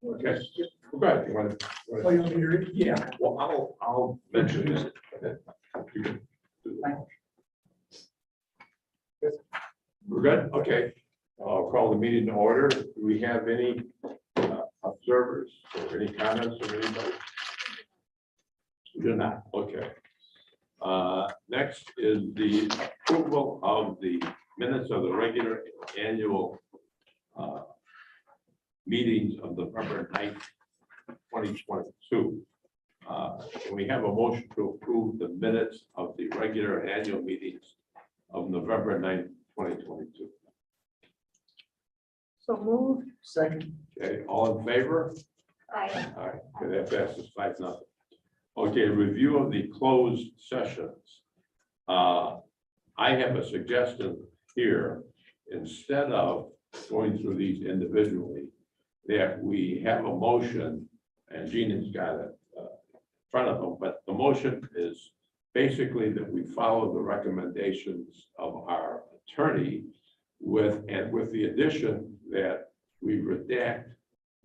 Okay, go ahead. You want to? Oh, you want me to read? Yeah. Well, I'll mention it. You can do it. We're good? Okay. I'll call the meeting to order. Do we have any observers or any comments from anybody? We do not. Okay. Next is the approval of the minutes of the regular annual meetings of November 9th, 2022. Can we have a motion to approve the minutes of the regular annual meetings of November 9th, 2022? So moved. Second. Okay, all in favor? Aye. All right, okay, that passes 5-0. Okay, review of the closed sessions. I have a suggestion here, instead of going through these individually, that we have a motion, and Gina's got it in front of them, but the motion is basically that we follow the recommendations of our attorney with the addition that we redact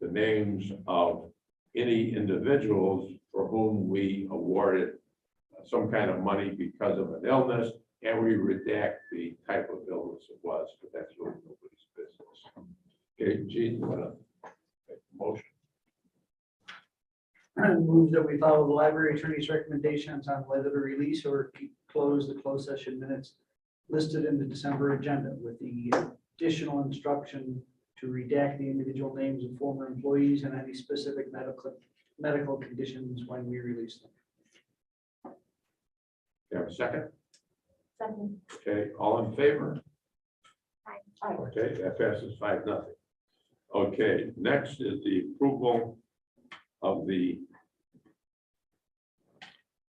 the names of any individuals for whom we awarded some kind of money because of an illness, and we redact the type of illness it was, but that's really nobody's business. Okay, Gene, you want to make a motion? Move that we follow the library attorney's recommendations on whether to release or close the closed session minutes listed in the December agenda, with the additional instruction to redact the individual names of former employees and any specific medical conditions when we release them. You have a second? Second. Okay, all in favor? Aye. Okay, that passes 5-0. Okay, next is the approval of the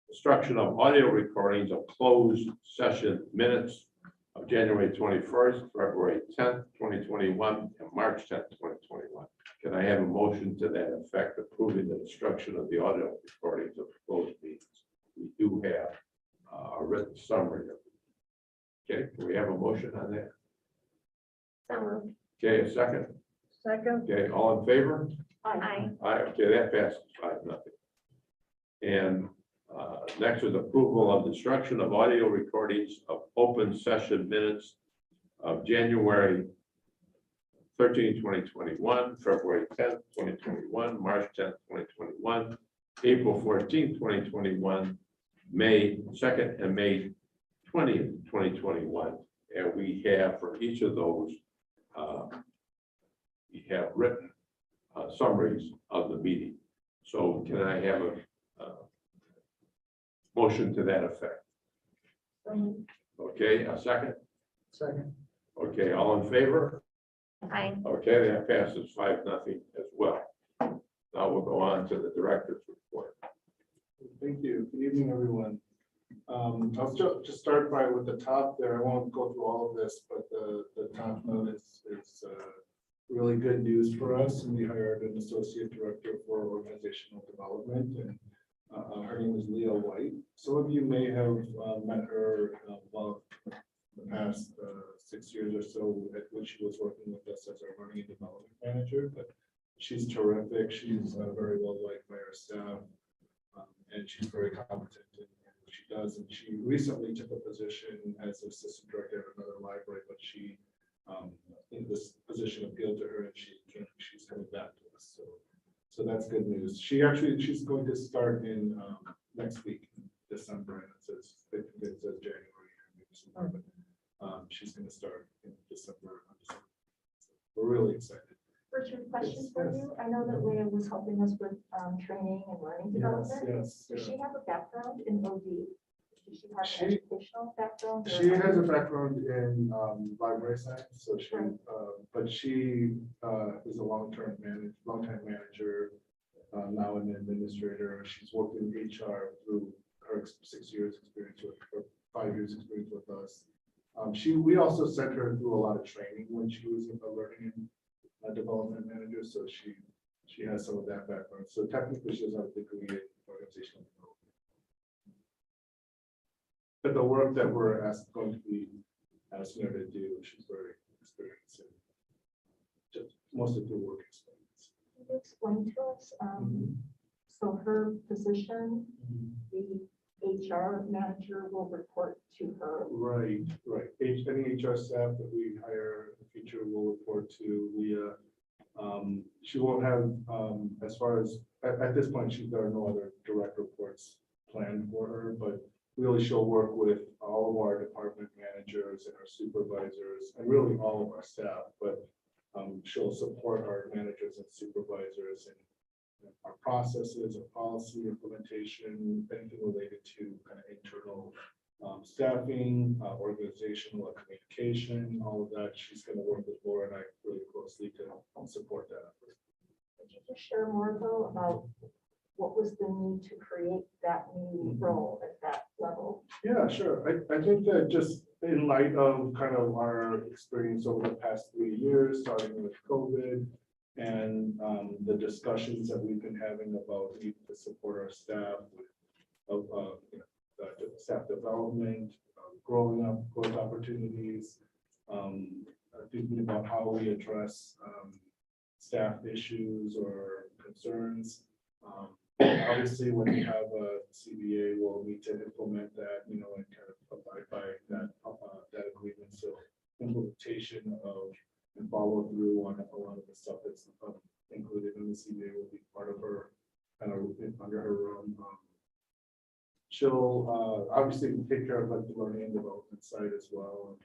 destruction of audio recordings of closed session minutes of January 21st, February 10th, 2021, and March 10th, 2021. Can I have a motion to that effect, approving the destruction of the audio recordings of closed meetings? We do have a written summary of it. Okay, can we have a motion on that? So moved. Okay, a second. Second. Okay, all in favor? Aye. Aye, okay, that passes 5-0. And next is approval of destruction of audio recordings of open session minutes of January 13, 2021, February 10th, 2021, March 10th, 2021, April 14th, 2021, May 2nd, and May 20th, 2021. And we have for each of those, we have written summaries of the meeting. So can I have a motion to that effect? So moved. Okay, a second. Second. Okay, all in favor? Aye. Okay, that passes 5-0 as well. Now we'll go on to the director's report. Thank you. Good evening, everyone. I'll just start by with the top there. I won't go through all of this, but the top note is really good news for us. And we hired an associate director for organizational development, and her name is Leah White. Some of you may have met her well the past 6 years or so, at which she was working with us as our learning and development manager. But she's terrific. She's very well liked by our staff, and she's very competent in what she does. And she recently took a position as assistant director at another library, but she in this position appealed to her, and she's coming back to us. So that's good news. She's going to start in next week, in December, and it says January, but she's going to start in December. So we're really excited. Richard, question Yes, for yes. you. I know that Leah was helping us with training and learning development. Yes. Does she have a background in OD? Does she have She- an educational background? or- She has a background in library science, so she, Right. but she is a longtime manager, now an administrator. She's worked in HR through her 6 years experience with, or 5 years experience with us. We also sent her through a lot of training when she was a learning and development manager, so she has some of that background. So technically, she doesn't have a degree in organizational development. But the work that we're going to be asking her to do, she's very experienced in, just mostly through work experience. you explain to us? So her position, the HR manager will report to her. Right. Any HR staff that we hire in the future will report to Leah. She won't have, as far as, at this point, there are no other direct reports planned for her, but really she'll work with all of our department managers and our supervisors and really all of our staff, but she'll support our managers and supervisors and our processes, our policy implementation, anything related to kind of internal staffing, organizational communication, all of that. She's going to work with Laura and I really closely to support that. Could you just share more though about what was the need to create that new role at that level? Yeah, sure. I think that just in light of kind of our experience over the past 3 years, starting with COVID and the discussions that we've been having about needing to support our staff with staff development, growing up, growth opportunities, thinking about how we address staff issues or concerns. Obviously, when we have a CBA, we'll need to implement that, and kind of abide by that agreement. So implementation of and follow through on a lot of the stuff that's included in the CBA will be part of her kind of under her realm. She'll obviously take care of like the learning and development side as well.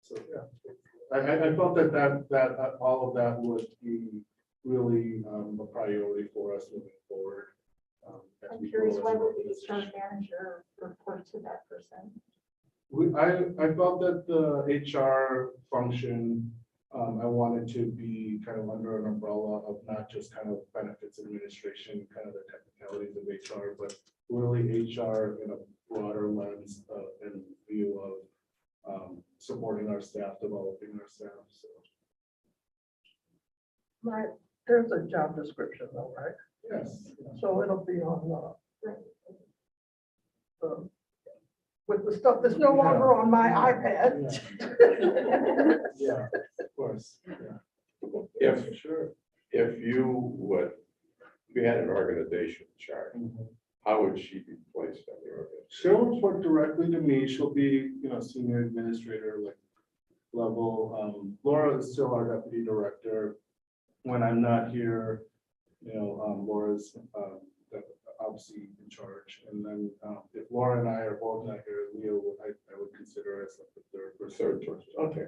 So yeah, I felt that all of that would be really a priority for us moving forward. I'm curious, why would the HR manager report to that person? I felt that the HR function, I wanted to be kind of under an umbrella of not just kind of benefits administration, kind of the technicalities of HR, but really HR in a broader lens and view of supporting our staff, developing our staff. So. There's a job description though, right? Yes. So it'll be on with the stuff that's no longer on my iPad. Yeah, of course. Yeah. If, Sure. if you had an organization chart, how would she be placed on the organization? She'll report directly to me. She'll be, senior administrator like level. Laura is still our deputy director. When I'm not here, Laura's obviously in charge. And then if Laura and I are both not here, Leo, I would consider as like the third person. Okay.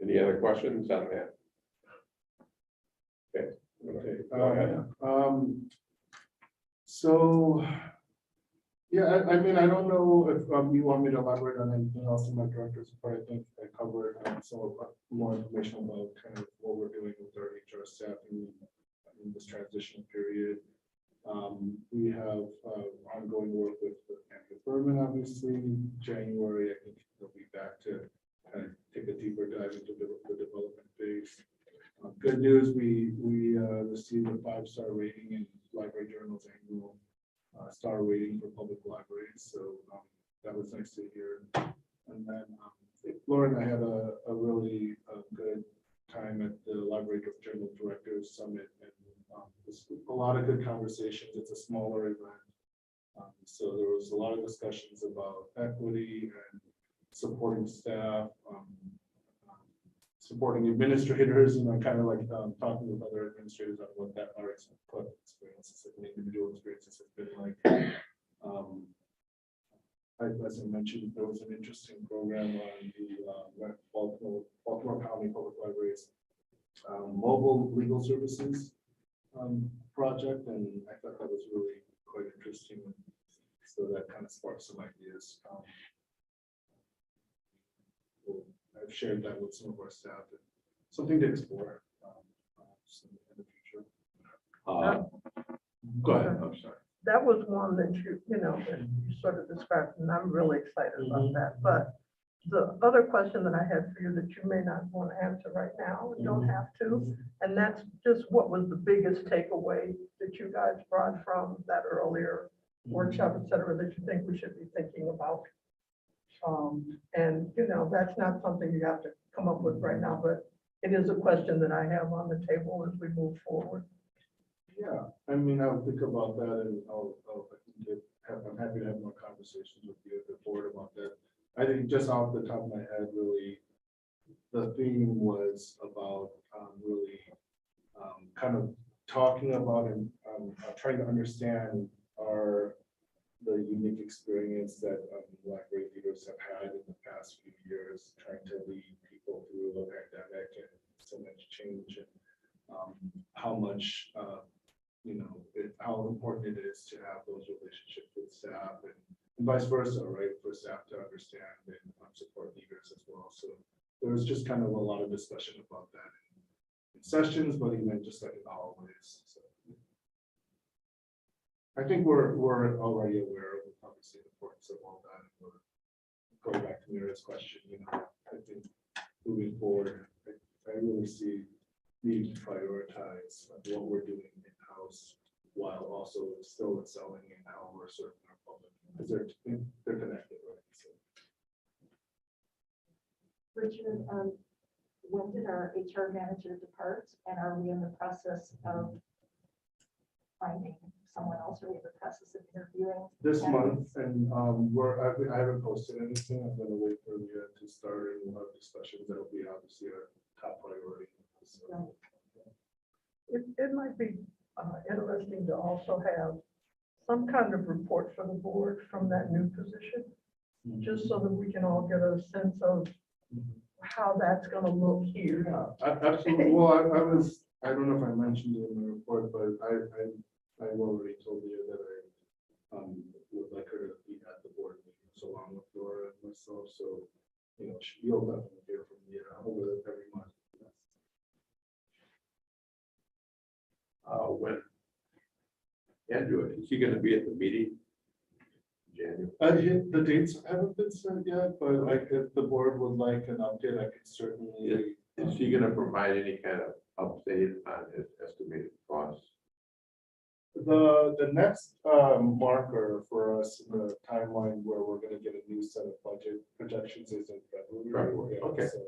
Any other questions on that? Okay. Okay. Go ahead. So, yeah, I mean, I don't know if you want me to elaborate on anything else in my director's report. I think I covered some more information about kind of what we're doing with our HR staff in this transition period. We have ongoing work with Andrew Berman, obviously. January, I think they'll be back to kind of take a deeper dive into the development phase. Good news, we received a 5-star rating in Library Journal's annual star rating for public libraries. So that was nice to hear. And then Laura and I had a really good time at the Library Journal Directors Summit, and a lot of good conversations. It's a smaller event. So there was a lot of discussions about equity and supporting staff, supporting administrators, kind of like talking with other administrators on what that our experiences and individual experiences have been like. As I mentioned, there was an interesting program on the Baltimore County Public Libraries mobile legal services project, and I thought that was really quite interesting. So that kind of sparked some ideas. I've shared that with some of our staff. And something to explore in the future. Go ahead. I'm sorry. That was one that that you sort of described, and I'm really excited about that. But the other question that I had for you that you may not want to answer right now, you don't have to, and that's just what was the biggest takeaway that you guys brought from that earlier workshop, et cetera, that you think we should be thinking about. And that's not something you have to come up with right now, but it is a question that I have on the table as we move forward. Yeah, I mean, I'll think about that and I'm happy to have more conversations with you at the board about that. I think just off the top of my head, really, the theme was about really kind of talking about and trying to understand the unique experience that library leaders have had in the past few years, trying to lead people through a pandemic and so much change, and how much how important it is to have those relationships with staff and vice versa, right? For staff to understand and support leaders as well. So there was just kind of a lot of discussion about that in sessions, but even just like in the hallways. So I think we're already aware of obviously the importance of all that. And we're going back to Mira's question, I think moving forward, I really see need to prioritize what we're doing in-house while also still excelling in how we're serving our public, because they're connected, right? So. Richard, when did our HR manager depart? And are we in the process of finding someone else? Are we in the process of interviewing? This candidates? month, and I haven't posted anything. I'm gonna wait for you to start and we'll have discussions. That'll be obviously our top priority. So, It might be interesting to also have some kind of report for the board from that new position, just so that we can all get a sense of how that's gonna look here. Yeah, absolutely. Well, I don't know if I mentioned it in the report, but I've already told you that I would like her to be at the board meetings along with Laura and myself. So, you'll definitely hear from me over every month. When Andrew, is he gonna be at the meeting? January. The dates haven't been set yet, but like if the board would like an update, I could certainly. Is he gonna provide any kind of update on his estimated costs? The next marker for us in the timeline where we're gonna get a new set of budget projections is in February. February, Yeah, okay. so,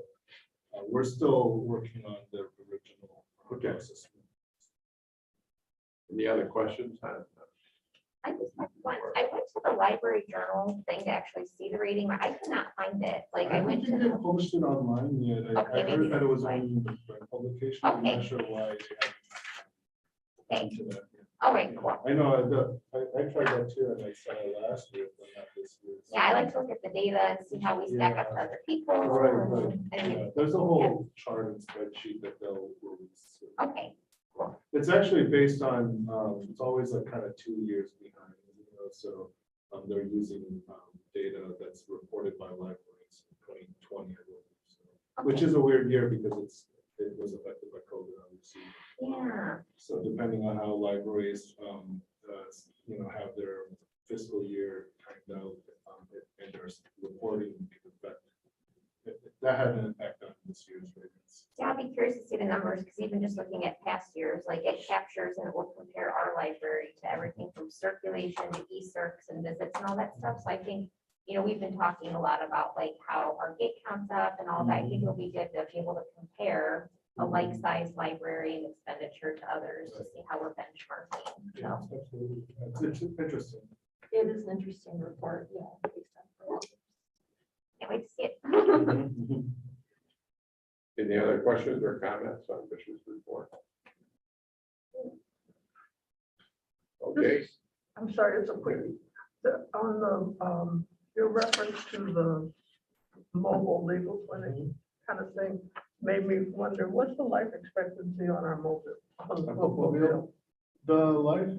we're still working on the original Okay. process. Any other questions? I just have one. I went to the library journal thing to actually see the rating, but I could not find it. Like I don't went think to, they posted online yet. I Okay, maybe heard that it was that's why. only in the print publication. I'm not Okay. sure why. they haven't gotten to that yet. all right, cool. I know, I tried that too, and I saw it last year, but not this year. Yeah, I like to look at the data and see how we stack up to other people. Right, right. and- Yeah, there's a whole chart and spreadsheet that they'll release. Okay, It's actually based on, it's always like kind of 2 years behind, so they're using data that's reported by libraries in 2020, I believe. So, which is a weird year because it was affected by COVID, obviously. yeah, So depending on how libraries, have their fiscal year timed out, and their reporting effect, that had an impact on this year's ratings. yeah, I'll be curious to see the numbers, because even just looking at past years, like it captures and it will compare our library to everything from circulation to e-circs and visits and all that stuff. So I think, we've been talking a lot about like how our gate counts up and all that. I think it'll be good to be able to compare a like-sized library and expenditure to others to see how we're benchmarking. Yeah, So absolutely. It's interesting. It is an interesting report, yeah. based on- can't wait to see it. Any other questions or comments on Bishop's report? Okay, I'm sorry, it's a quick, on the, your reference to the mobile legal clinic kind of thing made me wonder, what's the life expectancy on our mobile? on the mobile? The life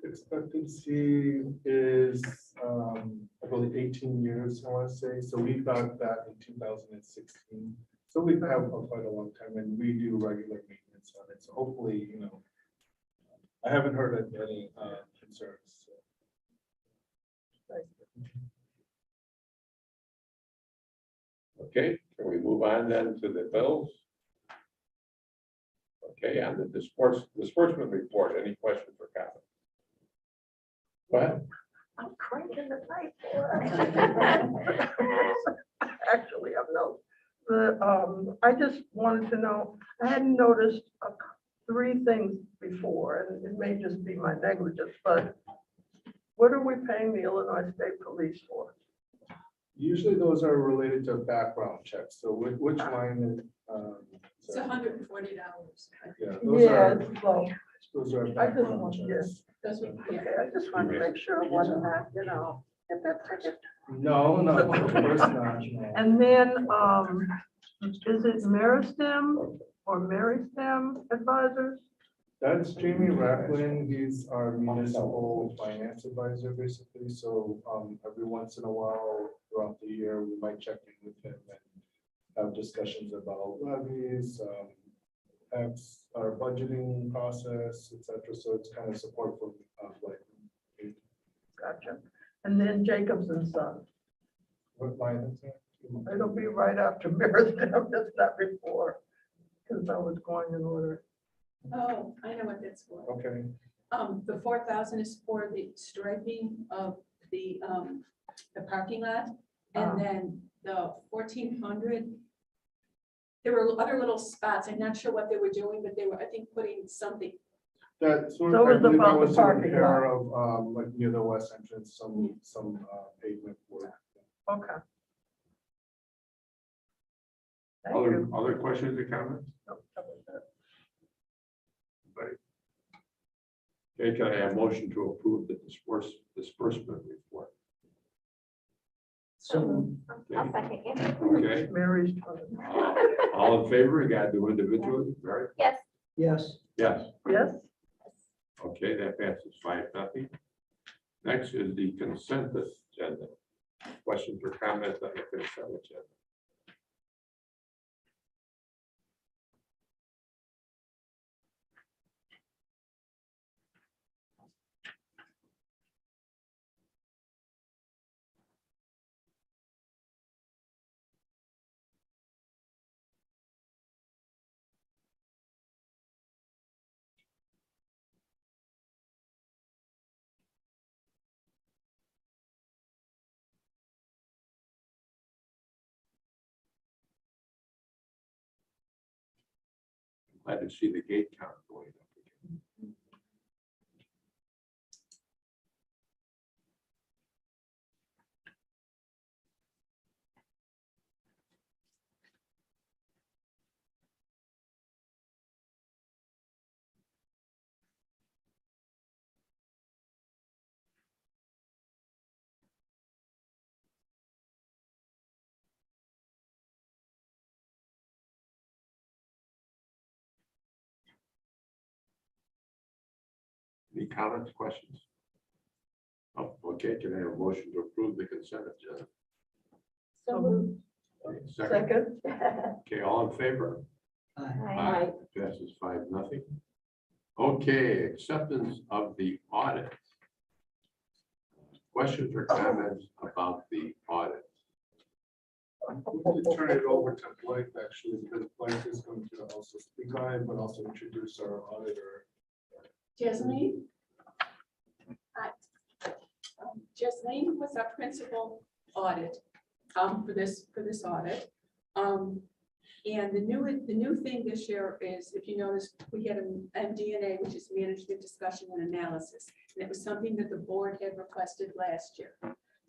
expectancy is, I believe 18 years, I want to say. So we got that in 2016. So we've had quite a long time and we do regular maintenance on it. So hopefully, I haven't heard of any concerns. So. okay, can we move on then to the bills? Okay, on the disbursement report, any questions or comments? Go ahead. I'm cranking the type for it. Actually, I'm no. I just wanted to know, I hadn't noticed three things before, and it may just be my negligence, but what are we paying the Illinois State Police for? Usually those are related to background checks, so which line is? It's $140. Yeah, those Yeah, are, it's low. those are I just background want, checks. yes, That's what, yeah. okay, I just wanted to make sure it wasn't that, get that ticket. No, no, of course not. no. And then, is it Meristem or Meristem Advisors? That's Jamie Racklin. He's our municipal finance advisor, basically. So every once in a while throughout the year, we might check in with him and have discussions about levies, our budgeting process, et cetera. So it's kind of support for like Gotcha. And then Jacobs and Son. what line is that? It'll be right after Meristem, it's not before, because I was going in order. Oh, I know what that's for. Okay, The 4,000 is for the striping of the parking lot. Ah. And then the 1,400, there were other little spots. I'm not sure what they were doing, but they were, I think, putting something. that sort So of, I it's believe that about the was to parking repair of like near the west entrance, some pavement work. Okay. Thank you. Other questions or comments? Nope, that was it. Okay, can I have a motion to approve the disbursement report? So I'll second you. Okay, Mary's turn. all in favor, you gotta do individually, Mary? Yes, yes, Yes, Yes, okay, that passes 5-0. Next is the consent agenda. Questions or comments on the consent agenda? Glad to see the gate count going up again. Any comments, questions? Oh, okay, can I have a motion to approve the consent agenda? so moved. Okay, Second, second. okay, all in favor? aye. Aye. Passes 5-0. Okay, acceptance of the audit. Questions or comments about the audit? We could turn it over to Blake, actually, because Blake is going to also speak on it, but also introduce our auditor. Jasmine? Hi. Jasmine was our principal audit for this audit. And the new thing this year is, if you notice, we had an MD&A, which is management discussion and analysis. And it was something that the board had requested last year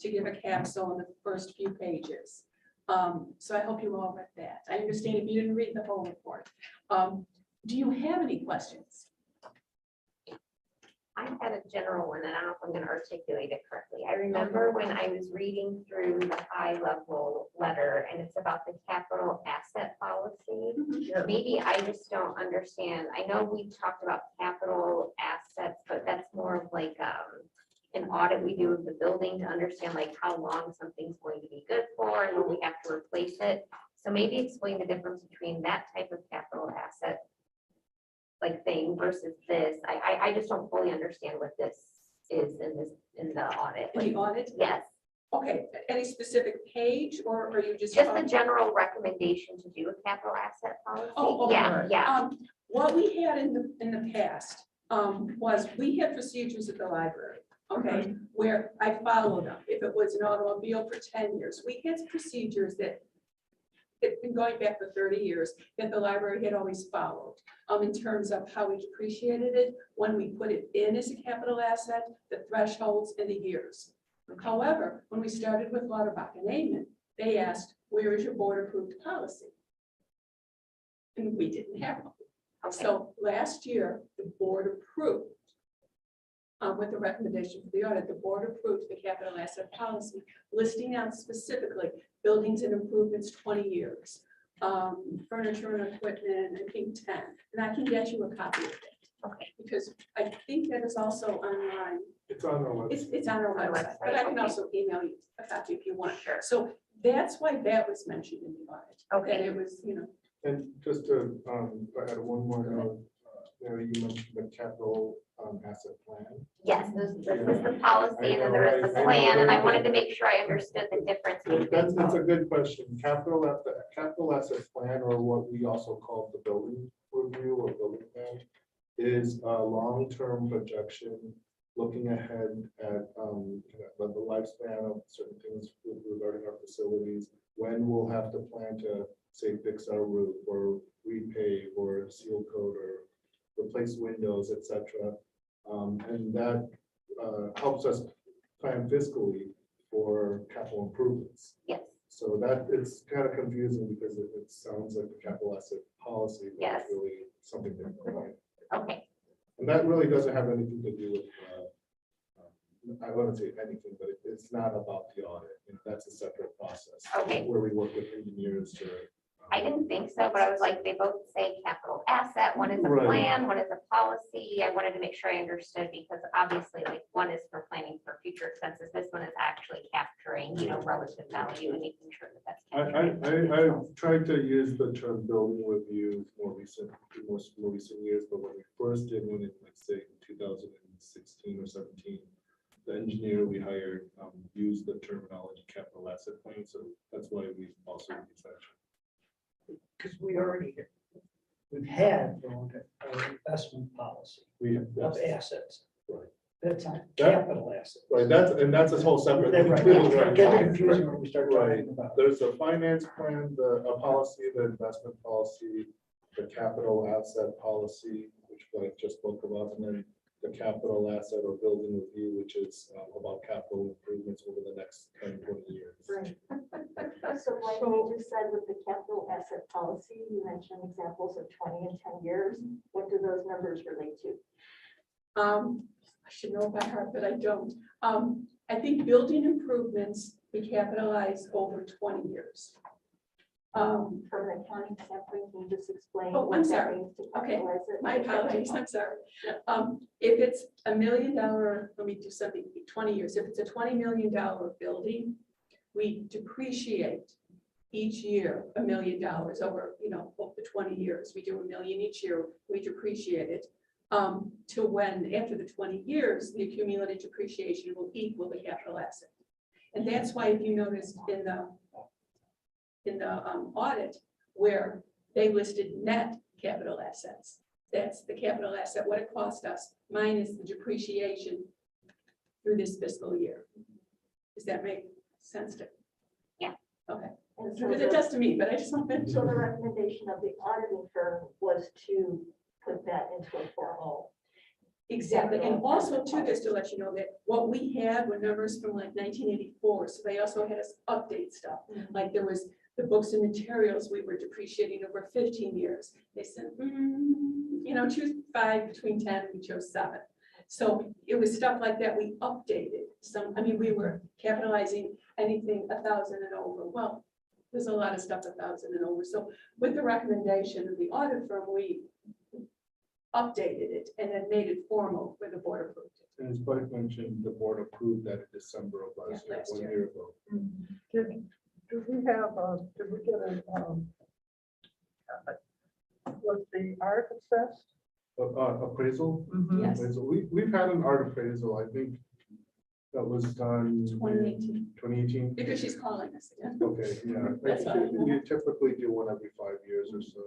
to give a capsule in the first few pages. So I hope you all read that. I understand if you didn't read the whole report. Do you have any questions? I had a general one, and I don't know if I'm gonna articulate it correctly. I remember when I was reading through the high level letter, and it's about the capital asset policy. Yes. Maybe I just don't understand. I know we talked about capital assets, but that's more of like, an audit we do of the building to understand like how long something's going to be good for and when we have to replace it. So maybe explain the difference between that type of capital asset like thing versus this. I just don't fully understand what this is in the audit. In the audit? Yes, Okay, any specific page, or are you just? just the general recommendation to do a capital asset policy. Oh, okay. Yeah, yeah. What we had in the past, was we had procedures at the library, okay? Where I followed them. If it was an automobile for 10 years, we had procedures that it's been going back for 30 years, that the library had always followed. In terms of how we depreciated it, when we put it in as a capital asset, the thresholds and the years. However, when we started with Lauterbach and Amon, they asked, where is your board approved policy? And we didn't have one. Okay. So last year, the board approved, with the recommendation for the audit, the board approved the capital asset policy, listing out specifically buildings and improvements 20 years, furniture and equipment, I think 10, and I can get you a copy of it. Okay. Because I think that is also online. It's on our website. It's on our On our website, but I can website, okay. also email you a copy if you want. Sure. So that's why that was mentioned in the audit. Okay. That it was, And just to, add one more note, Mary, you mentioned the capital, asset plan. Yes, this is the policy and then there is the I know, plan, and I right. wanted to make sure I understood the difference That's between a both. good question. Capital asset plan, or what we also call the building review or building plan, is a long-term projection, looking ahead at, the lifespan of certain things regarding our facilities, when we'll have to plan to, say, fix our roof, or repave, or seal coat, or replace windows, etc. And that helps us plan fiscally for capital improvements. Yes, So that it's kind of confusing because it sounds like the capital asset policy, but Yes. it's really something different. okay, And that really doesn't have anything to do with, I wouldn't say anything, but it's not about the audit. That's a separate process. Okay. Where we work with engineers to. I didn't think so, but I was like, they both say capital asset, one is a Right. plan, one is a policy. I wanted to make sure I understood because obviously like one is for planning for future expenses. This one is actually capturing, relative value and making sure that that's. captured. I've tried to use the term building review more recent years, but when we first did one in, let's say, 2016 or 17, the engineer we hired used the terminology capital asset plan, so that's why we also use that. Because we've had an investment policy We have, of assets. Right. That's not That- capital asset. right, that's a whole separate. Right, thing too, it right. gets confusing when we start Right. talking about. There's a finance plan, a policy, the investment policy, the capital asset policy, which I just spoke about, and then the capital asset or building review, which is about capital improvements over the next 10, 20 years. Right. So like you just said with the capital asset policy, you mentioned examples of 20 and 10 years. What do those numbers relate to? I should know by heart, but I don't. I think building improvements we capitalize over 20 years. From an accounting standpoint, can you just explain? Oh, I'm what that sorry. means to Okay, capitalize it? my apologies, I'm sorry. If it's $1 million, let me do something, 20 years. If it's a $20 million building, we depreciate each year $1 million over, over the 20 years. We do $1 million each year, we depreciate it. To when, after the 20 years, the accumulated depreciation will equal the capital asset. And that's why if you noticed in the audit where they listed net capital assets, that's the capital asset, what it cost us minus the depreciation through this fiscal year. Does that make sense to? Yeah. Okay, And so it the, does to me, but I just want to. so the recommendation of the auditing firm was to put that into a formal. Exactly, and also too, just to let you know that what we had were numbers from like 1984, so they also had us update stuff. Like there was the books and materials we were depreciating over 15 years. They said, choose 5 between 10, we chose 7. So it was stuff like that we updated. We were capitalizing anything 1,000 and over. Well, there's a lot of stuff 1,000 and over. So with the recommendation of the audit firm, we updated it and then made it formal where the board approved it. And as Mike mentioned, the board approved that in December of last Yeah, year, last 1 year. year ago. Did we get was the art assessed? Appraisal? Yes. Appraisal. We've had an art appraisal, I think that was done. 2018. 2018. Because she's calling us again. Okay, yeah. That's fine. We typically do one every 5 years or so.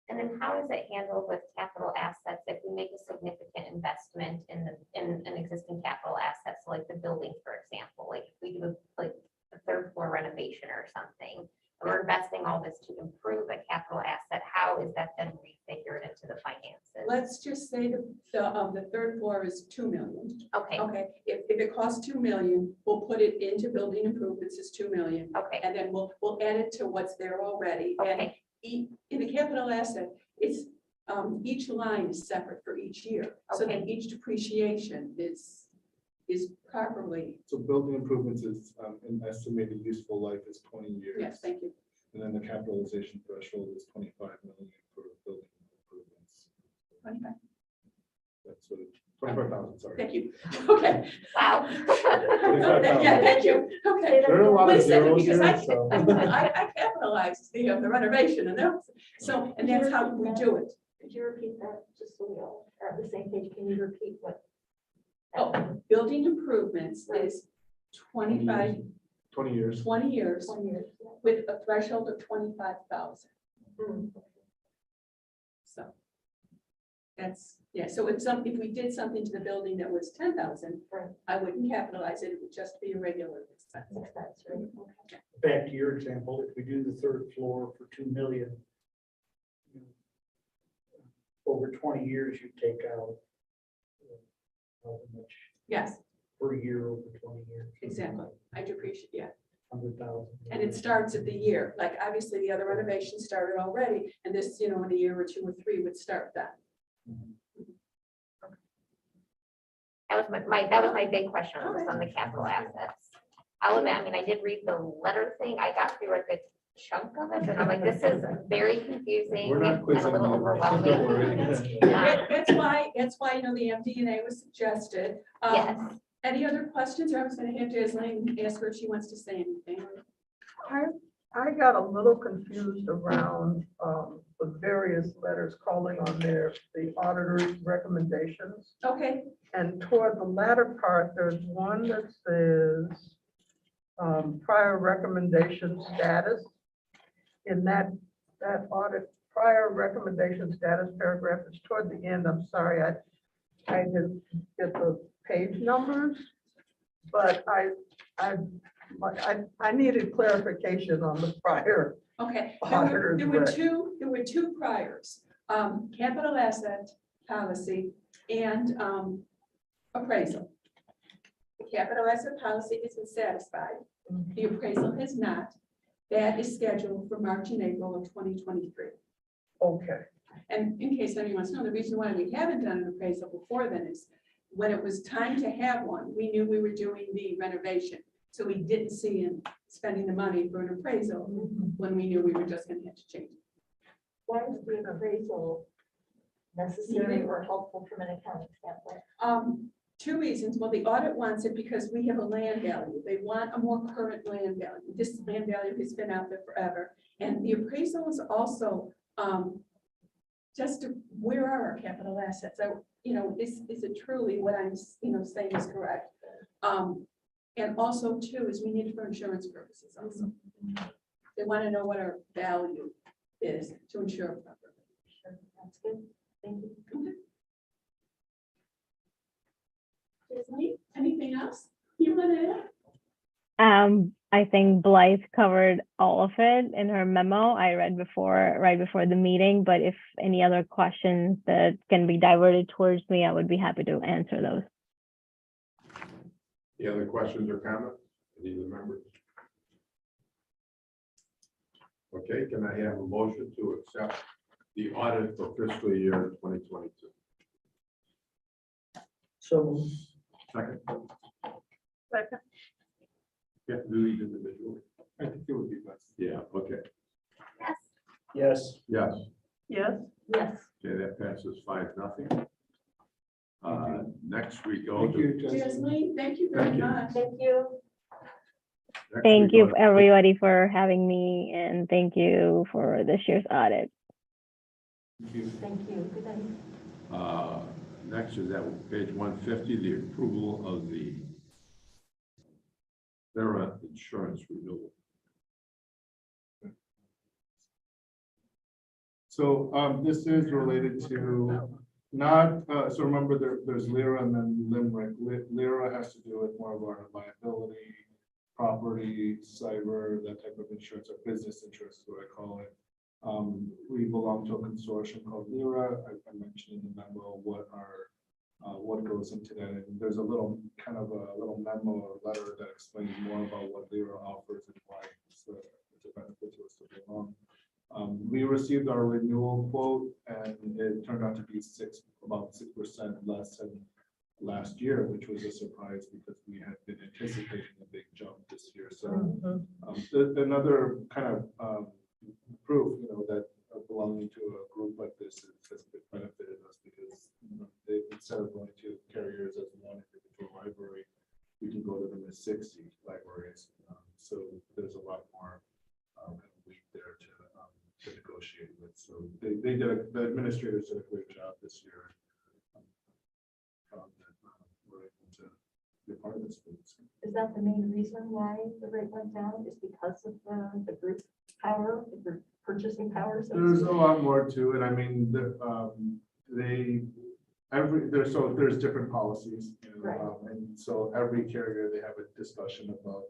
And then how is it handled with capital assets if we make a significant investment in an existing capital asset, so like the building, for example, like if we do a third floor renovation or something, we're investing all this to improve a capital asset, how is that then refigured into the finances? Let's just say the third floor is 2 million. Okay, Okay, if it costs 2 million, we'll put it into building improvements is 2 million. okay, And then we'll add it to what's there already. And okay, in the capital asset, it's, each line is separate for each year. So that Okay. each depreciation is properly, So building improvements is, an estimated useful life is 20 years. yes, thank you. And then the capitalization threshold is 25 million for building improvements. 25. That's what, 25,000, sorry. Thank you. Okay. wow. Yeah, thank you. Okay. There are a lot Wait of a second, zeros because here, so. I capitalized the renovation and that, so, and that's how we do it. Could you repeat that, just so we all are on the same page? Can you repeat what? Oh, building improvements is 25, 20 years. 20 years 20 years. with a threshold of 25,000. So that's, yeah, so if we did something to the building that was 10,000, Right. I wouldn't capitalize it, it would just be a regular expense. Expense, right? Okay. Back to your example, if we do the third floor for 2 million, over 20 years, you take out how much Yes, per year over 20 years. exactly. I do appreciate, yeah. 100,000. And it starts at the year, like obviously the other renovations started already, and this, in a year or 2 or 3 would start that. That was that was my big question, was on the capital assets. I'll admit, I mean, I did read the letter thing, I got through a good chunk of it, and I'm like, this is very confusing We're not and a quizzing little you. overwhelming. Don't worry. That's why, the MD&A was suggested. Yes. Any other questions, or I was gonna have Jasmine ask her if she wants to say anything. I got a little confused around the various letters calling on the auditor's recommendations. Okay, And toward the latter part, there's one that says prior recommendation status. In that audit, prior recommendation status paragraph is toward the end. I'm sorry, I didn't get the page numbers, but I needed clarification on the prior. okay. Auditor's There were two priors, capital asset policy and appraisal. The capital asset policy isn't satisfied. The appraisal has not. That is scheduled for March and April of 2023. Okay, And in case anyone wants to know, the reason why we haven't done an appraisal before then is when it was time to have one, we knew we were doing the renovation. So we didn't see him spending the money for an appraisal when we knew we were just gonna have to change it. Why is the appraisal necessary or helpful from an accounting standpoint? 2 reasons. Well, the audit wants it because we have a land value. They want a more current land value. This land value has been out there forever. And the appraisal is also just where are our capital assets? So, is it truly what I'm, saying is correct? And also too, is we need it for insurance purposes also. They want to know what our value is to insure properly. Sure, that's good. Thank you. Okay. Disney, anything else you want to add? I think Blythe covered all of it in her memo I read right before the meeting, but if any other questions that can be diverted towards me, I would be happy to answer those. Any other questions or comments? Any of the members? Okay, can I have a motion to accept the audit for fiscal year 2022? So Second, second, you have to do these individually. I think it would be best. Yeah, okay, yes, yes, yes, Yes. okay, that passes 5-0. Next we go Thank to. you, Justin. Jasmine, thank you very Thank you. much. Thank you. next Thank we you go to- everybody for having me, and thank you for this year's audit. Thank you. Thank you. Good night. Next is at page 150, the approval of the Thera insurance renewal. So this is related to not, so remember there's Lyra and then Limerick. Lyra has to do with more of our liability property, cyber, that type of insurance, or business insurance is what I call it. We belong to a consortium called Lyra. I mentioned in the memo what goes into that. And there's a little memo or letter that explains more about what Lyra offers and why it's a benefit to us to belong. We received our renewal quote and it turned out to be about 6% less than last year, which was a surprise because we had been anticipating a big jump this year. So another kind of proof, that belonging to a group like this has benefited us because they, instead of going to carriers as one individual library, we can go to them as 60 libraries. So there's a lot more weight there to negotiate with. So the administrators did a great job this year. We're able to be a part of this. Is that the main reason why the rate went down, is because of the group power, the group purchasing power? So to There's speak? a lot more to it. I mean, there's different policies. Right. And so every carrier, they have a discussion about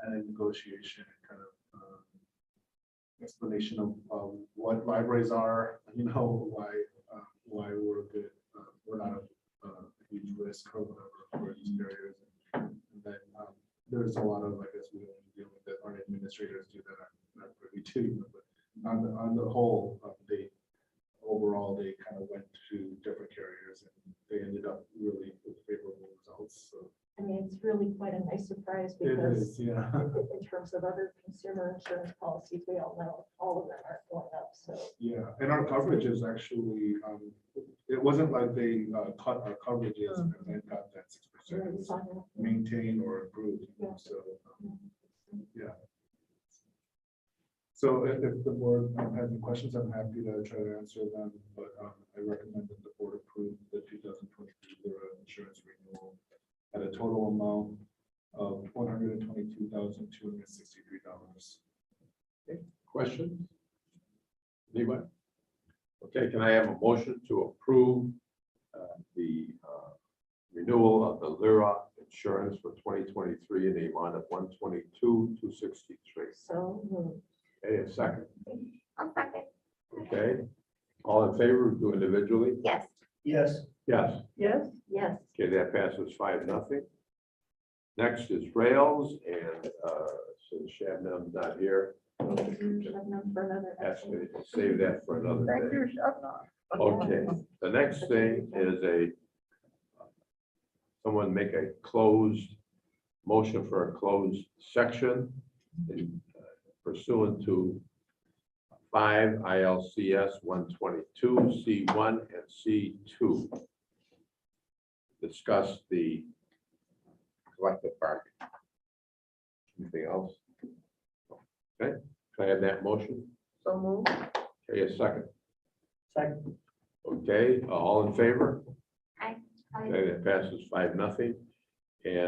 and a negotiation and kind of explanation of what libraries are, why we're good. We're not a huge risk or whatever for these carriers. And then there's a lot of, I guess, we only deal with that our administrators do that. I'm not privy to, but on the whole, they kind of went to different carriers and they ended up really with favorable results. So I mean, it's really quite a nice surprise it because is, yeah. in terms of other consumer insurance policies, we all know all of them are going up, so. Yeah, and our coverage is actually, it wasn't like they cut our coverages and then got that 6%. It's maintained or improved, so, yeah. So if the board has any questions, I'm happy to try to answer them, but I recommend that the board approve the 2023 Lyra insurance renewal at a total amount of $122,263. Questions? Anybody? Okay, can I have a motion to approve the renewal of the Lyra insurance for 2023 in the amount of $122,263? So moved. Okay, a second. I'll second. Okay, all in favor, do individually? Yes. Yes. Yes. Yes, Yes, Okay, that passes 5-0. Next is rails, and since Shabnam's not here, thank you, Shabnam, for another that's excellent. gonna save that for another thank day. you, Shabnam. Okay, the next thing is someone make a motion for a closed section pursuant to 5 ILCS 122 C1 and C2. Discuss the collective bargaining. Anything else? Okay, can I have that motion? So move. Okay, a second. Second. Okay, all in favor? Aye. Okay, that passes 5-0. And